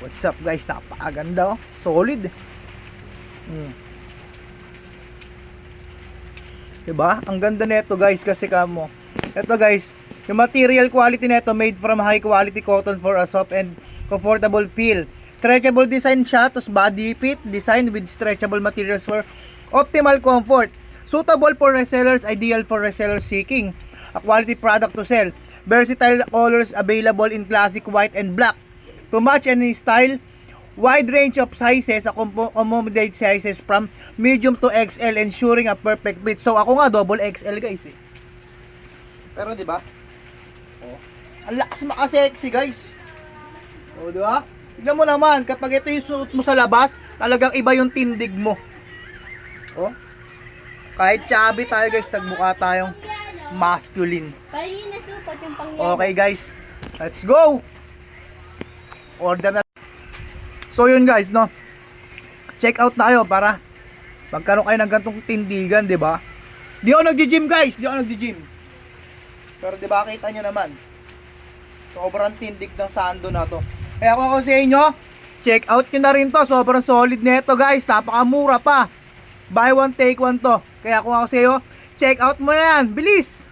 What's up guys, napakaganda oh. Solid. Diba? Ang ganda nito guys kasi kamo. Ito guys, yung material quality nito made from high quality cotton for a soft and comfortable feel. Stretchable design siya, tapos body fit design with stretchable materials for optimal comfort. Suitable for resellers, ideal for resellers seeking a quality product to sell. Versatile colors available in classic white and black. To match any style, wide range of sizes, accommodate sizes from medium to XL, ensuring a perfect fit. So ako nga double XL guys eh. Pero di ba? Oh, ang lakas maka-sexy guys. Oh, di ba? Tingnan mo naman, kapag ito yung suot mo sa labas, talagang iba yung tindig mo. Oh. Kahit chubby tayo guys, nagmukha tayong masculine. Okay guys, let's go. Order na. So yun guys, no. Check out na kayo para magkaroon kayo ng gantong tindigan, 'di ba? Di ako nagji-gym guys, di ako nagji-gym. Pero 'di ba kita niyo naman. Sobrang tindig ng sando na 'to. Kaya kung ako sa inyo, check out niyo na rin 'to. Sobrang solid nito guys, napakamura pa. Buy one take one 'to. Kaya kung ako sa iyo, check out mo na yan. Bilis.